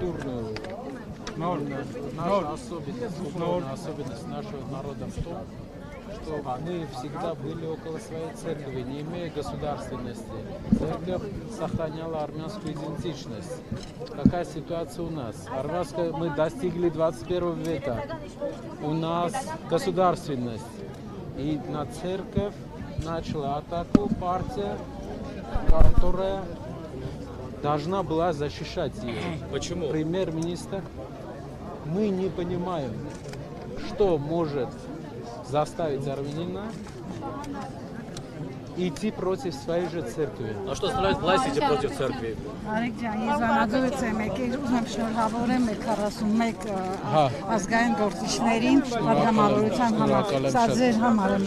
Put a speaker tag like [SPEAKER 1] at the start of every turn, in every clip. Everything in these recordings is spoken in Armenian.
[SPEAKER 1] культурную особенность нашего народа в том, что мы всегда были около своей церкви, не имея государственности. Церковь сохраняла армянскую идентичность. Какая ситуация у нас? Мы достигли 21 века. У нас государственность. И на церковь начала атаку партия, которая должна была защищать ее.
[SPEAKER 2] Почему?
[SPEAKER 1] Премьер-министр. Мы не понимаем, что может заставить армянина идти против своей же церкви.
[SPEAKER 2] А что становится власть против церкви?
[SPEAKER 3] Արեգ ջան, ես անհագործ եմ եկել, ուզում եմ շնորհավորեմ 41 ազգային գործիչներին պատգամավորության համար։ Սա ձեր համար եմ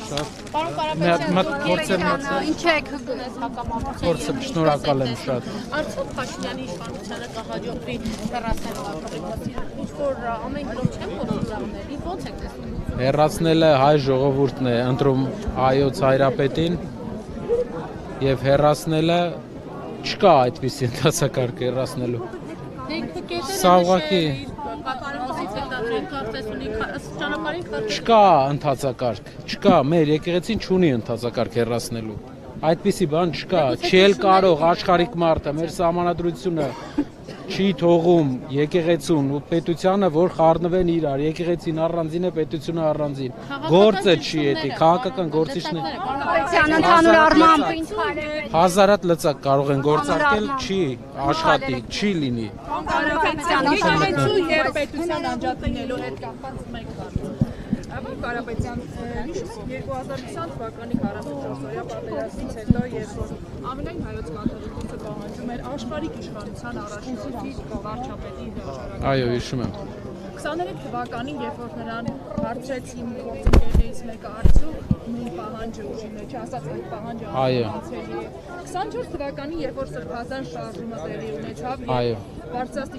[SPEAKER 1] Շատ։
[SPEAKER 4] Ինչ եք գնաց հակամարտության։
[SPEAKER 1] Շնորհակալ եմ շատ։
[SPEAKER 4] Արդյոք Փաշինյանի իշխանությանը կհաջողվի հեռացնել ակտիվացիան։ Ինչ որ ամեն կողմ չեն փոխանցել, ո՞նց եք տեսնում։
[SPEAKER 1] Հեռացնելը հայ ժողովուրդն է ընտրում հայոց հայրապետին եւ հեռացնելը չկա այդպիսի ընթացակարգ հեռացնելու։ Սաղվակի չկա ընթացակարգ, չկա, մեր եկեղեցին չունի ընթացակարգ հեռացնելու։ Այդպիսի բան չկա, չի էլ կարող աշխարհիկ մարդը, մեր սահմանադրությունը չի թողում եկեղեցուն ու պետությանը, որ խառնվեն իրար, եկեղեցին առանձին է, պետությունը առանձին։ Գործը չի էդի, քաղաքական գործիչն է։
[SPEAKER 4] Ընդհանուր առմամբ
[SPEAKER 1] Հազարատ լծակ կարող են գործարկել, չի աշխատի, չի լինի։
[SPEAKER 5] Եկեղեցու եւ պետության անջատվելու հետ կապված մեկ բան։ Աբան Կարապետյան, հիշում 2020 թվականի 44-օրյա պատերազմից հետո, երբ որ ամենայն հայոց կաթողիկոսը պահանջում էր աշխարհիկ իշխանության առաջնորդի վարչապետի հրաժարականը։
[SPEAKER 1] Այո, հիշում եմ։
[SPEAKER 5] 23 թվականին, երբ որ նրան հարցրեցին գործընկերներից մեկը արդյոք նույն պահանջը ուժի մեջ, ասաց այդ պահանջը անցնի է։ 24 թվականին, երբ որ սրբազան շարժումը տեղի ունեցավ,
[SPEAKER 1] Այո։
[SPEAKER 5] բարձրաստիճան